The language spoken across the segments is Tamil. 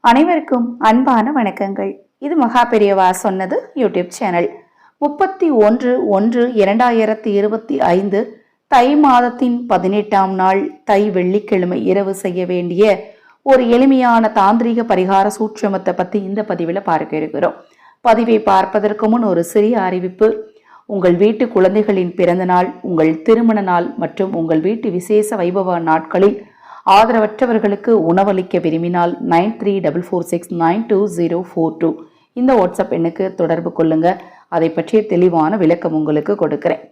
அனைவருக்கும் அன்பான வணக்கங்கள். இது மகா பெரியவா சொன்னது யூடியூப் சேனல். 31/1/2025 தை மாதத்தின் 18ஆம் நாள் தை வெள்ளிக்கிழமை இரவு செய்ய வேண்டிய ஒரு எளிமையான தாந்திரிக பரிகார சூட்சமத்தை பத்தி இந்த பதிவில் பார்க்க இருக்கிறோம். பதிவை பார்ப்பதற்கு முன் ஒரு சிறிய அறிவிப்பு. உங்கள் வீட்டு குழந்தைகளின் பிறந்த நாள், உங்கள் திருமண நாள் மற்றும் உங்கள் வீட்டு விசேஷ வைபவ நாட்களில் ஆதரவற்றவர்களுக்கு உணவளிக்க விரும்பினால் 9344692042 இந்த வாட்ஸ்அப் எண்ணுக்கு தொடர்பு கொள்ளுங்க. அதை பற்றிய தெளிவான விளக்கம் உங்களுக்கு கொடுக்கிறேன்.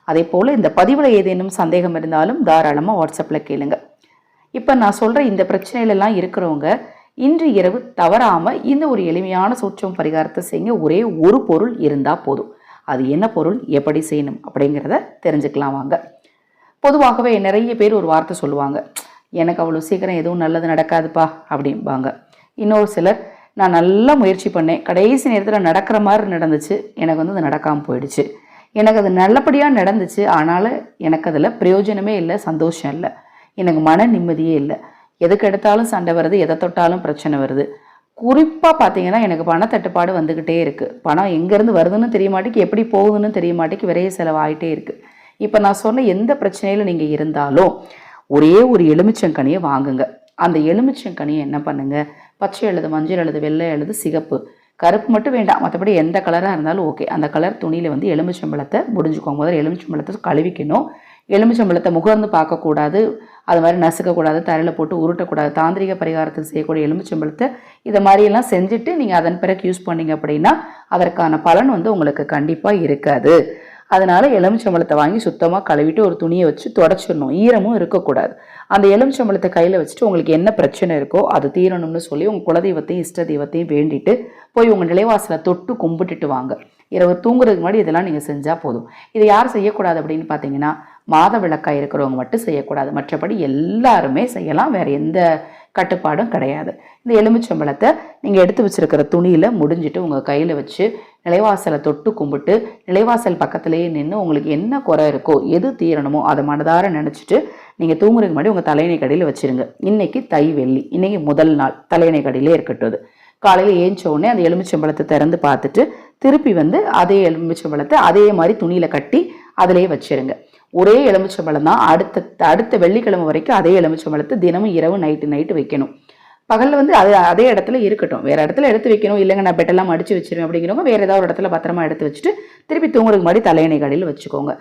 அதே போல இந்த பதிவில் ஏதேனும் சந்தேகம் இருந்தாலும் தாராளமாக வாட்ஸ்அப்பில் கேளுங்க. இப்போ நான் சொல்கிற இந்த பிரச்சனையிலெல்லாம் இருக்கிறவங்க இன்று இரவு தவறாமல் இந்த ஒரு எளிமையான சூட்சம் பரிகாரத்தை செய்யுங்க. ஒரே ஒரு பொருள் இருந்தால் போதும். அது என்ன பொருள், எப்படி செய்யணும் அப்படிங்கிறத தெரிஞ்சுக்கலாம் வாங்க. பொதுவாகவே நிறைய பேர் ஒரு வார்த்தை சொல்லுவாங்க, எனக்கு அவ்வளோ சீக்கிரம் எதுவும் நல்லது நடக்காதுப்பா அப்படிம்பாங்க. இன்னொரு சிலர், நான் நல்லா முயற்சி பண்ணேன், கடைசி நேரத்தில் நடக்கிற மாதிரி நடந்துச்சு, எனக்கு அது நடக்காமல் போயிடுச்சு, எனக்கு அது நல்லபடியாக நடந்துச்சு, ஆனாலும் எனக்கு அதில் பிரயோஜனமே இல்லை, சந்தோஷம் இல்லை, எனக்கு மன நிம்மதியே இல்லை, எதுக்கு எடுத்தாலும் சண்டை வருது, எதை தொட்டாலும் பிரச்சனை வருது. குறிப்பாக பார்த்தீங்கன்னா எனக்கு பணத்தட்டுப்பாடு வந்துக்கிட்டே இருக்குது. பணம் எங்கேருந்து வருதுன்னு தெரிய மாட்டேக்கு, எப்படி போகுதுன்னு தெரிய மாட்டேக்கு, விரைய செலவாகிட்டே இருக்குது. இப்போ நான் சொன்ன எந்த பிரச்சனையில் நீங்கள் இருந்தாலும் ஒரே ஒரு எலுமிச்சங்கனியை வாங்குங்க. அந்த எலுமிச்சங்கனியை என்ன பண்ணுங்க, பச்சை எழுது, மஞ்சள் எழுது, வெள்ளை எழுது, சிகப்பு, கருப்பு மட்டும் வேண்டாம், மற்றபடி எந்த கலராக இருந்தாலும் ஓகே. அந்த கலர் துணியில் எலுமிச்சம்பழத்தை முடிஞ்சுக்கோங்க. முதல்ல எலுமிச்சம்பழத்தை கழுவிக்கணும். எலுமிச்சம்பழத்தை முகர்ந்து பார்க்கக்கூடாது, அது மாதிரி நசுக்கக்கூடாது, தரையில் போட்டு உருட்டக்கூடாது. தாந்திரிக பரிகாரத்துக்கு செய்யக்கூடிய எலுமிச்சம்பழத்தை இதை மாதிரியெல்லாம் செஞ்சுட்டு நீங்கள் அதன் பிறகு யூஸ் பண்ணீங்க அப்படின்னா அதற்கான பலன் உங்களுக்கு கண்டிப்பாக இருக்காது. அதனால எலுமிச்சம்பழத்தை வாங்கி சுத்தமாக கழுவிட்டு ஒரு துணியை வச்சு தொடச்சிடணும். ஈரமும் இருக்கக்கூடாது. அந்த எலுமிச்சம்பழத்தை கையில் வச்சுட்டு உங்களுக்கு என்ன பிரச்சனை இருக்கோ அது தீரணும்னு சொல்லி உங்கள் குலதெய்வத்தையும் இஷ்ட தெய்வத்தையும் வேண்டிட்டு போய் உங்கள் நிலைவாசலை தொட்டு கும்பிட்டுட்டு வாங்க. இரவு தூங்குறதுக்கு முன்னாடி இதெல்லாம் நீங்கள் செஞ்சால் போதும். இதை யார் செய்யக்கூடாது அப்படின்னு பார்த்தீங்கன்னா மாத விளக்காக இருக்கிறவங்க மட்டும் செய்யக்கூடாது. மற்றபடி எல்லாருமே செய்யலாம், வேறு எந்த கட்டுப்பாடும் கிடையாது. இந்த எலுமிச்சம்பழத்தை நீங்கள் எடுத்து வச்சிருக்கிற துணியில் முடிஞ்சிட்டு உங்கள் கையில் வச்சு நிலைவாசலை தொட்டு கும்பிட்டு நிலைவாசல் பக்கத்துலேயே நின்று உங்களுக்கு என்ன குறை இருக்கோ, எது தீரணுமோ அதை மனதார நினச்சிட்டு நீங்கள் தூங்குறதுக்கு முன்னாடி உங்கள் தலையணை கடையில் வச்சுருங்க. இன்றைக்கி தை வெள்ளி, இன்றைக்கி முதல் நாள், தலையணை கடையிலே இருக்கட்டும். காலையில் ஏஞ்ச உடனே அந்த எலுமிச்சம்பழத்தை திறந்து பார்த்துட்டு திருப்பி அதே எலுமிச்சம்பழத்தை அதே மாதிரி துணியில் கட்டி அதிலே வச்சுருங்க. ஒரே எலுமிச்சம்பழம் தான். அடுத்த வெள்ளிக்கிழமை வரைக்கும் அதே எலுமிச்சம்பழத்தை தினமும் இரவு நைட்டு வைக்கணும். பகலில் அதே இடத்துல இருக்கட்டும். வேறு இடத்துல எடுத்து வைக்கணும், இல்லைங்க நான் பெட்டெல்லாம் மடித்து வச்சிருவேன் அப்படிங்கிறவங்க வேறு ஏதாவது ஒரு இடத்துல பத்திரமா எடுத்து வச்சுட்டு திருப்பி தூங்குறதுக்கு முன்னாடி தலையணை கடையில் வச்சுக்கோங்க.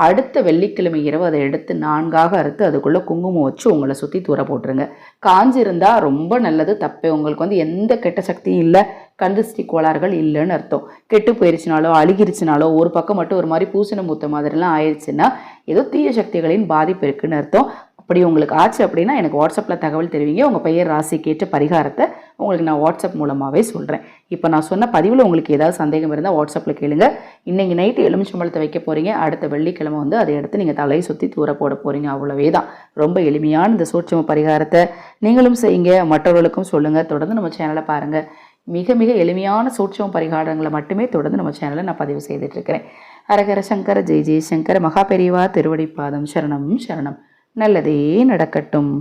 அடுத்த வெள்ளிக்கிழமை இரவு அதை எடுத்து 4ஆக அறுத்து அதுக்குள்ளே குங்குமம் வச்சு உங்களை சுற்றி தூர போட்டுருங்க. காஞ்சிருந்தால் ரொம்ப நல்லது, தப்பே. உங்களுக்கு எந்த கெட்ட சக்தியும் இல்லை, கந்திஷ்டி கோளாறுகள் இல்லைன்னு அர்த்தம். கெட்டு போயிருச்சுனாலோ அழுகிருச்சுனாலோ ஒரு பக்கம் மட்டும் ஒரு மாதிரி பூசணம் மூத்த மாதிரிலாம் ஆயிடுச்சுன்னா ஏதோ தீய சக்திகளின் பாதிப்பு இருக்குன்னு அர்த்தம். அப்படி உங்களுக்கு ஆச்சு அப்படின்னா எனக்கு வாட்ஸ்அப்பில் தகவல் தெரிவிங்க. உங்கள் பெயர் ராசி கேட்ட பரிகாரத்தை உங்களுக்கு நான் வாட்ஸ்அப் மூலமாகவே சொல்கிறேன். இப்போ நான் சொன்ன பதிவில் உங்களுக்கு ஏதாவது சந்தேகம் இருந்தால் வாட்ஸ்அப்பில் கேளுங்க. இன்றைக்கி நைட்டு எலுமிச்சம்பழத்தை வைக்க போகிறீங்க, அடுத்த வெள்ளிக்கிழமை அதை எடுத்து நீங்கள் தலையை சுற்றி தூர போட போகிறீங்க. அவ்வளவே தான். ரொம்ப எளிமையான இந்த சூட்சம பரிகாரத்தை நீங்களும் செய்யுங்க, மற்றவர்களுக்கும் சொல்லுங்கள். தொடர்ந்து நம்ம சேனலை பாருங்கள். மிக மிக எளிமையான சூட்சம பரிகாரங்களை மட்டுமே தொடர்ந்து நம்ம சேனலை நான் பதிவு செய்துட்ருக்கிறேன். ஹரஹர சங்கர, ஜெய் ஜெய் சங்கர. மகா பெரியவா திருவடி பாதம் சரணம் சரணம். நல்லதே நடக்கட்டும்.